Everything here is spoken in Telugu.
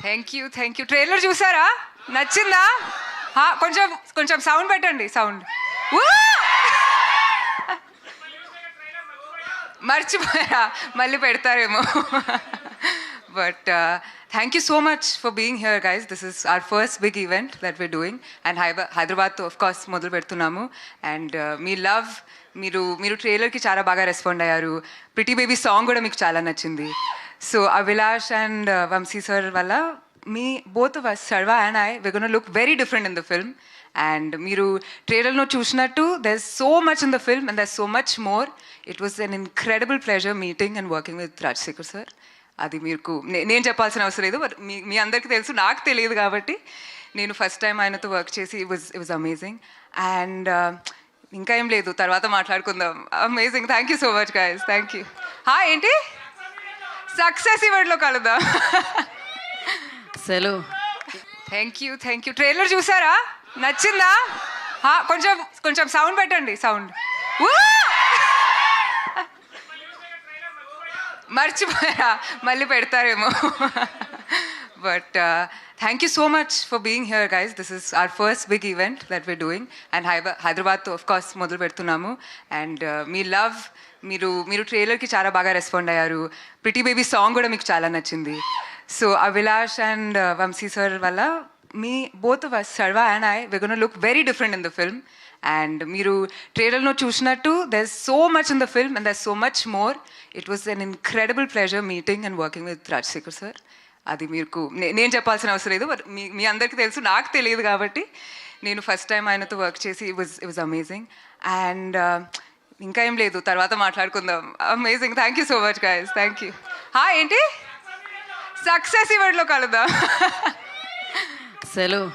థ్యాంక్ యూ ట్రైలర్ చూసారా? నచ్చిందా? కొంచెం కొంచెం సౌండ్ పెట్టండి, సౌండ్. మర్చిపోయా, మళ్ళీ పెడతారేమో. But thank you so much for being here guys. This is our first big event that we're doing and హైదరాబాద్తో ఆఫ్ కోర్స్ మొదలు పెడుతున్నాము. అండ్ మీ లవ్, మీరు ట్రైలర్కి చాలా బాగా రెస్పాండ్ అయ్యారు. ప్రిటీ బేబీ సాంగ్ కూడా మీకు చాలా నచ్చింది. So Abhilash and Vamsi sir వల్ల మీ both of us, Sarva and I, we're going to look very different in the film. And మీరు ట్రైలర్లో చూసినట్టు there's so much in the film and there's so much more. It was an incredible pleasure meeting and working with Rajsekhar sir. అది మీకు నేను చెప్పాల్సిన అవసరం లేదు, బట్ మీ అందరికీ తెలుసు, నాకు తెలియదు కాబట్టి. నేను ఫస్ట్ టైం ఆయనతో వర్క్ చేసి ఇట్ వాజ్ అమేజింగ్. అండ్ ఇంకా ఏం లేదు, తర్వాత మాట్లాడుకుందాం. Amazing. Thank you so much guys. Thank you. ఏంటి సక్సెస్ ఈవెంట్లో కలుద్దాం. సెలవు. థ్యాంక్ యూ ట్రైలర్ చూసారా? నచ్చిందా? కొంచెం కొంచెం సౌండ్ పెట్టండి, సౌండ్. మర్చిపోయా, మళ్ళీ పెడతారేమో. But thank you so much for being here guys. This is our first big event that we're doing and హైదరాబాద్తో ఆఫ్ కోర్స్ మొదలు పెడుతున్నాము. అండ్ మీ లవ్, మీరు ట్రైలర్కి చాలా బాగా రెస్పాండ్ అయ్యారు. ప్రిటీ బేబీ సాంగ్ కూడా మీకు చాలా నచ్చింది. So Abhilash and Vamsi sir వల్ల మీ both of us, Sarva and I, we're going to look very different in the film. And మీరు ట్రైలర్లో చూసినట్టు there's so much in the film and there's so much more. It was an incredible pleasure meeting and working with Rajsekhar sir. అది మీకు నేను చెప్పాల్సిన అవసరం లేదు, బట్ మీ అందరికీ తెలుసు, నాకు తెలియదు కాబట్టి. నేను ఫస్ట్ టైం ఆయనతో వర్క్ చేసి ఇట్ వాజ్ అమేజింగ్. అండ్ ఇంకా ఏం లేదు, తర్వాత మాట్లాడుకుందాం. Amazing. Thank you so much guys. Thank you. ఏంటి సక్సెస్ ఈవెంట్లో కలుద్దాం. సెలవు.